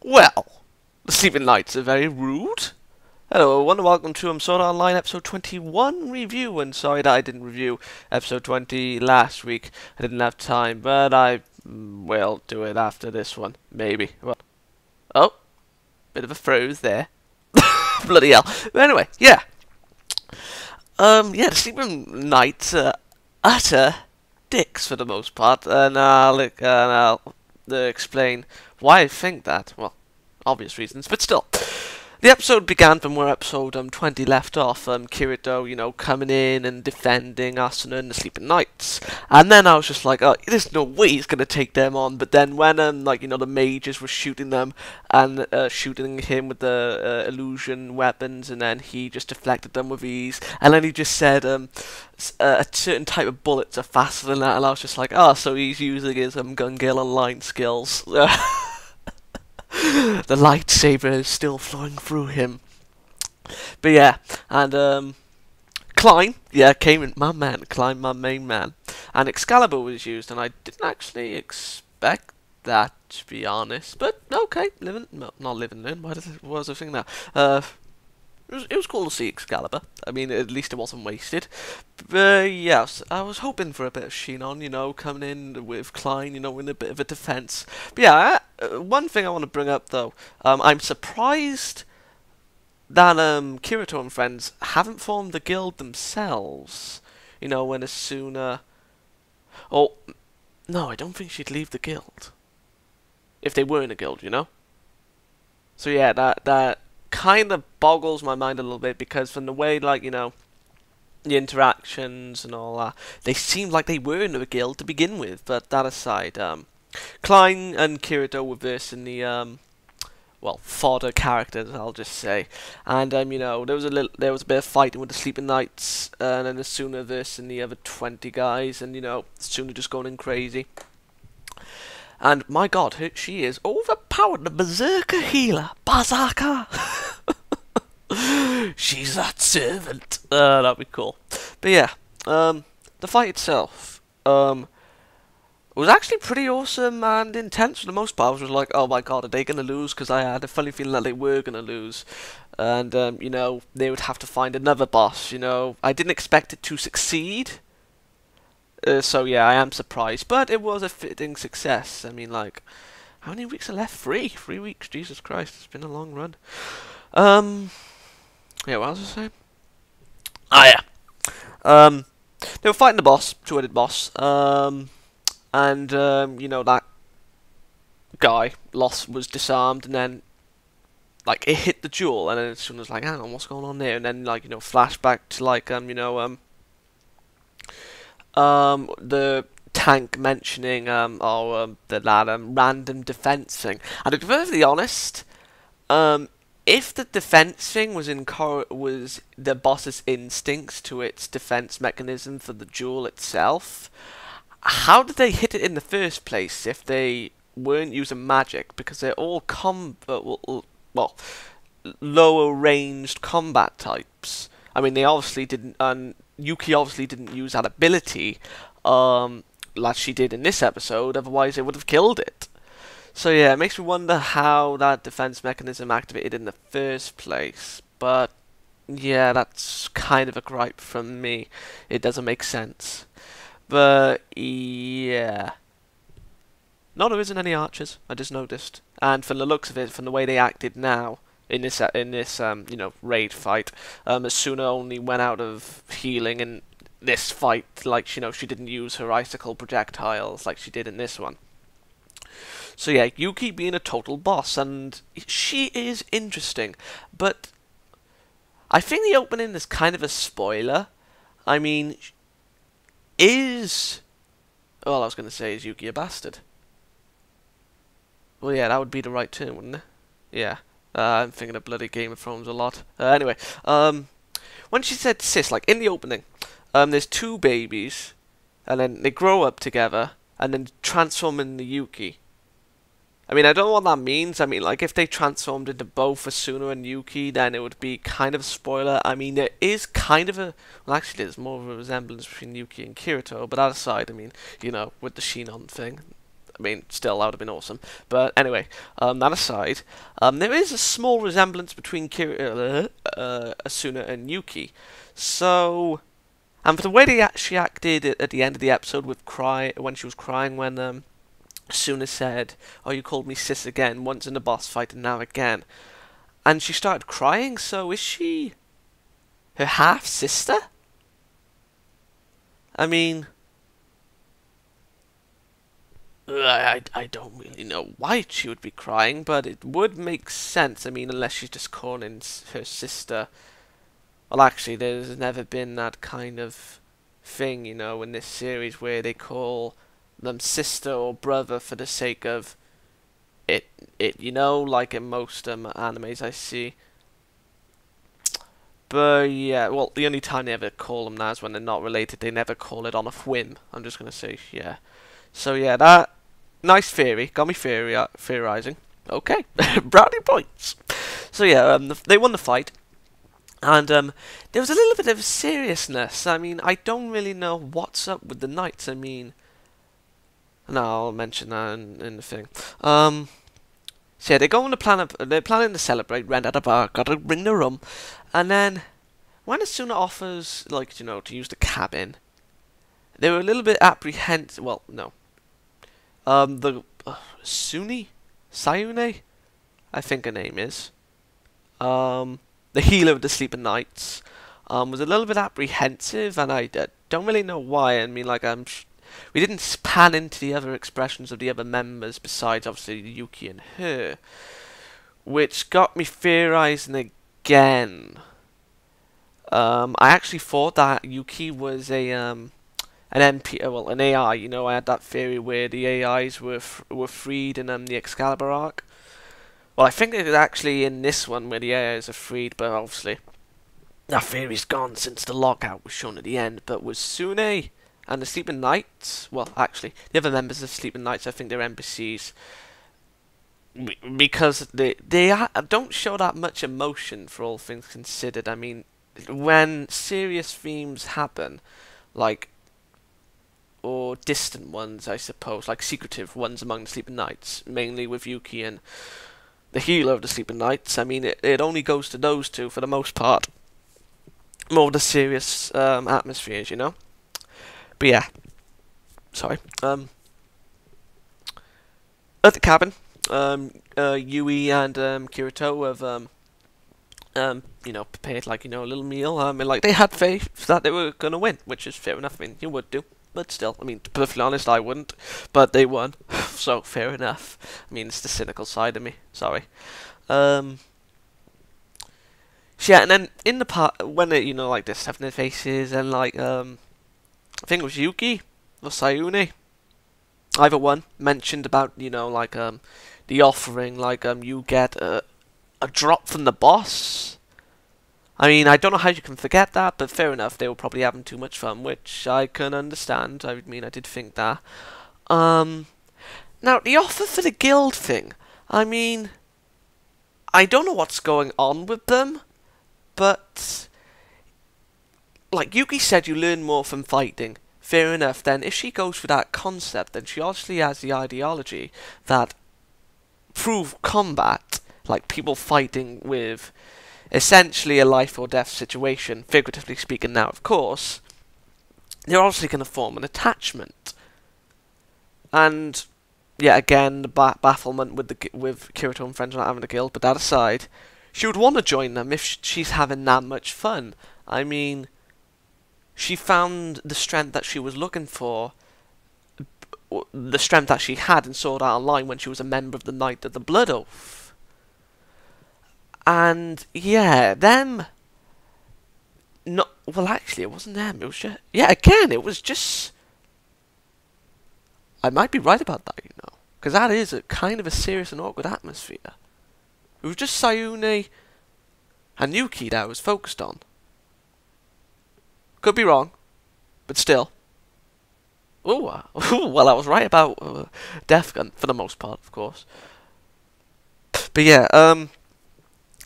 Well, the sleeping nights are very rude. Hello everyone and welcome to Sword Art Online episode 21 review, and sorry that I didn't review episode 20 last week. I didn't have time, but I will do it after this one, maybe. Well, oh, bit of a froze there. Bloody hell. But anyway, yeah. Yeah, the sleeping nights are utter dicks for the most part, and I'll explain why I think that. Well, obvious reasons, but still. The episode began from where episode 20 left off, Kirito, coming in and defending Asuna and the Sleeping Knights. And then I was just like, oh, there's no way he's going to take them on. But then when, the mages were shooting them and shooting him with the illusion weapons, and then he just deflected them with ease. And then he just said, a certain type of bullets are faster than that. And I was just like, oh, so he's using his Gun Gale Online skills. The lightsaber is still flowing through him. But yeah, and Klein, came in, my man, Klein, my main man. And Excalibur was used, and I didn't actually expect that, to be honest. But okay, not living learn. What was I thinking now? It was cool to see Excalibur. I mean, at least it wasn't wasted. But yes, I was hoping for a bit of Shinon, coming in with Klein, in a bit of a defense. But yeah, one thing I want to bring up though, I'm surprised that Kirito and friends haven't formed the guild themselves. When Asuna. Oh, no, I don't think she'd leave the guild if they were in a guild. So yeah, that kind of boggles my mind a little bit, because from the way, the interactions and all that, they seemed like they were in a guild to begin with. But that aside, Klein and Kirito were versing the fodder characters, I'll just say. And there was a bit of fighting with the Sleeping Knights, and then Asuna versing the other 20 guys, and Asuna just going in crazy. And my god, she is overpowered, the Berserker healer, Berserker! She's that servant. That'd be cool. But yeah, the fight itself, was actually pretty awesome and intense for the most part. I was like, oh my god, are they going to lose? Because I had a funny feeling that they were going to lose. And, they would have to find another boss, I didn't expect it to succeed. So yeah, I am surprised, but it was a fitting success. I mean, how many weeks are left? 3 weeks. Jesus Christ, it's been a long run. Yeah, what was I saying? Ah, yeah. They were fighting the boss, two-headed boss. And that guy was disarmed, and then it hit the jewel, and then as soon as hang on, what's going on there? And then flashback to the tank mentioning that random defense thing. And to be perfectly honest, if the defense thing was was the boss's instincts to its defense mechanism for the jewel itself, how did they hit it in the first place if they weren't using magic? Because they're all lower ranged combat types. I mean, they obviously didn't. Yuuki obviously didn't use that ability, like she did in this episode. Otherwise, they would have killed it. So yeah, it makes me wonder how that defense mechanism activated in the first place. But yeah, that's kind of a gripe from me. It doesn't make sense. But yeah, no, there isn't any archers. I just noticed, and from the looks of it, from the way they acted now in this raid fight, Asuna only went out of healing in this fight. She didn't use her icicle projectiles like she did in this one. So yeah, Yuuki being a total boss, and she is interesting, but I think the opening is kind of a spoiler. I mean, I was going to say, is Yuuki a bastard? Well, yeah, that would be the right term, wouldn't it? Yeah, I'm thinking of bloody Game of Thrones a lot. Anyway, when she said sis, in the opening, there's 2 babies, and then they grow up together, and then transform into Yuuki. I mean, I don't know what that means. I mean, if they transformed into both Asuna and Yuuki, then it would be kind of a spoiler. I mean, there is kind of well, actually, there's more of a resemblance between Yuuki and Kirito, but that aside, I mean, with the Shinon thing, I mean, still, that would have been awesome. But anyway, that aside, there is a small resemblance between Asuna and Yuuki. So, and for the way she acted at the end of the episode with when she was crying when Asuna said, "Oh, you called me sis again, once in the boss fight and now again," and she started crying. So is she her half sister? I mean, I don't really know why she would be crying, but it would make sense. I mean, unless she's just calling her sister. Well, actually, there's never been that kind of thing, in this series where they call them sister or brother for the sake of it, like in most animes I see. But yeah, well, the only time they ever call them that is when they're not related. They never call it on a whim. I'm just gonna say, yeah. So yeah, that nice theory got me theorizing. Okay, brownie points. So yeah, they won the fight, and there was a little bit of seriousness. I mean, I don't really know what's up with the knights. I mean, no, I'll mention that in the thing. So yeah, they go on the plan. They're planning to celebrate. Rent at a bar. Gotta bring the rum, and then when Asuna offers, to use the cabin, they were a little bit apprehensive. Well, no. The Sayune, I think her name is. The healer of the Sleeping Knights, was a little bit apprehensive, and I don't really know why. I mean, we didn't pan into the other expressions of the other members besides obviously Yuuki and her, which got me theorizing again. I actually thought that Yuuki was an AI. I had that theory where the AIs were freed in the Excalibur arc. Well, I think it is actually in this one where the AIs are freed, but obviously that theory's gone since the lockout was shown at the end. But was Sune and the Sleeping Knights, well, actually, the other members of Sleeping Knights, I think they're NPCs, because they don't show that much emotion for all things considered. I mean, when serious themes happen, or distant ones, I suppose, like secretive ones among the Sleeping Knights, mainly with Yuuki and the healer of the Sleeping Knights, I mean, it only goes to those two for the most part. More of the serious atmospheres, But yeah, sorry. At the cabin, Yui and Kirito have prepared a little meal. And they had faith that they were gonna win, which is fair enough. I mean, you would do. But still, I mean, to be perfectly honest, I wouldn't. But they won, so fair enough. I mean, it's the cynical side of me. Sorry. So yeah, and then in the part when they, they're stuffing their faces, and I think it was Yuuki or Sayune, either one, mentioned about the offering, you get a drop from the boss. I mean, I don't know how you can forget that, but fair enough, they were probably having too much fun, which I can understand. I mean, I did think that. Now, the offer for the guild thing, I mean, I don't know what's going on with them, but, Yuki said you learn more from fighting. Fair enough, then, if she goes for that concept, then she obviously has the ideology that through combat, people fighting with essentially a life or death situation, figuratively speaking now, of course, they're obviously going to form an attachment. And, yeah, again, the bafflement with Kirito and friends not having a guild, but that aside, she would want to join them if she's having that much fun. I mean, she found the strength that she was looking for, the strength that she had in Sword Art Online when she was a member of the Knight of the Blood Oath. And, yeah, them... No, well, actually, it wasn't them. It was just... Yeah, again, it was just... I might be right about that, because that is a kind of a serious and awkward atmosphere. It was just Sayune and Yuuki that I was focused on. Could be wrong, but still. Ooh, well, I was right about Death Gun, for the most part, of course. But yeah,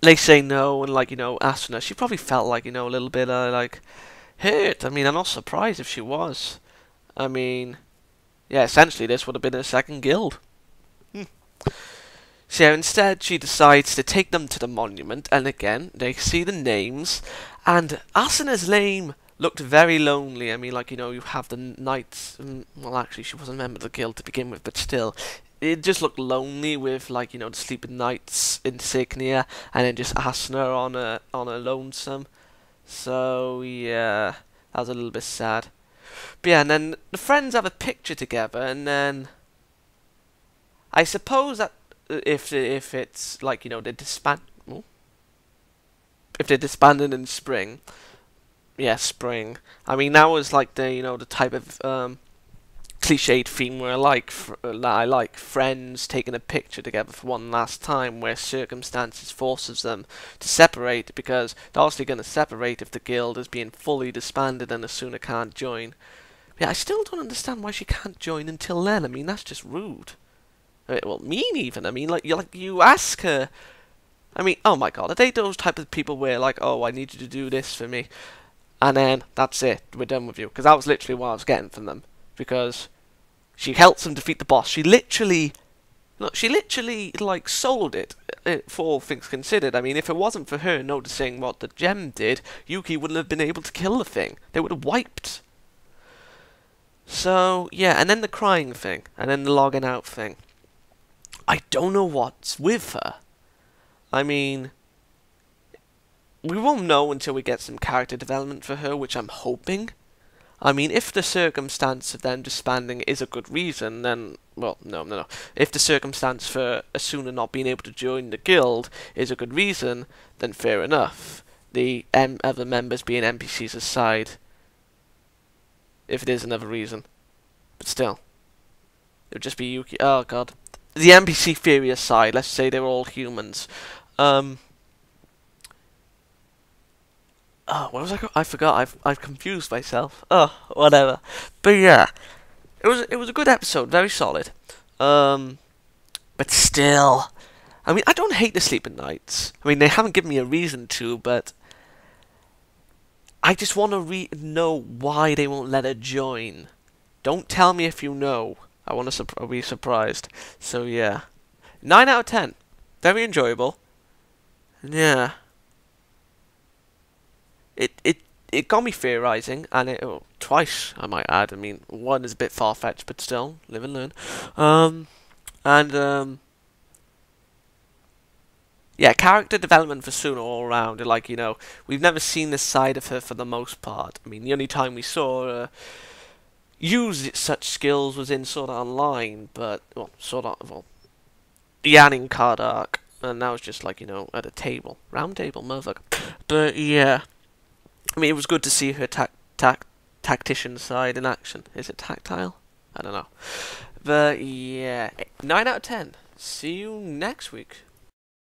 they say no, and Asuna, she probably felt a little bit hurt. I mean, I'm not surprised if she was. I mean, Yeah, essentially this would have been her second guild. So instead she decides to take them to the monument, and again, they see the names, and Asuna's name looked very lonely. I mean, like, you have the knights, well, actually, she wasn't a member of the guild to begin with, but still, it just looked lonely with, like, the Sleeping Knights insignia, and then just Asuna on a lonesome. So, yeah, that was a little bit sad. But yeah, and then the friends have a picture together, and then I suppose that if it's like they disband, if they're disbanded in spring, yeah, spring. I mean that was like the type of cliched theme where that I like friends taking a picture together for one last time, where circumstances forces them to separate because they're obviously going to separate if the guild is being fully disbanded and Asuna can't join. Yeah, I still don't understand why she can't join until then. I mean that's just rude. Well, mean even. I mean, you ask her. I mean, oh my god, are they those type of people where like, oh, I need you to do this for me, and then that's it, we're done with you? Because that was literally what I was getting from them. Because she helps them defeat the boss. She literally like sold it. For all things considered. I mean, if it wasn't for her noticing what the gem did, Yuuki wouldn't have been able to kill the thing. They would have wiped. So yeah, and then the crying thing, and then the logging out thing. I don't know what's with her. I mean, we won't know until we get some character development for her, which I'm hoping. I mean, if the circumstance of them disbanding is a good reason, then, well, no. If the circumstance for Asuna not being able to join the guild is a good reason, then fair enough. The other members being NPCs aside, if it is another reason. But still, it would just be Yuuki. Oh god. The NPC theory aside, let's say they're all humans. Oh, what was I forgot. I've confused myself. Oh, whatever. But yeah, it was a good episode, very solid. But still, I mean, I don't hate the Sleeping Knights. I mean, they haven't given me a reason to, but I just want to know why they won't let her join. Don't tell me if you know. I want to be surprised. So yeah, 9 out of 10. Very enjoyable. Yeah. It got me theorizing, and twice I might add. I mean, one is a bit far fetched, but still, live and learn. Yeah, character development for Suna all around. Like we've never seen this side of her for the most part. I mean, the only time we saw her use such skills was in Sword Art Online, but the Yanning card arc, and that was just like at a table, round table, motherfucker. But yeah, I mean it was good to see her tactician side in action. Is it tactile? I don't know. But yeah, 9 out of 10. See you next week.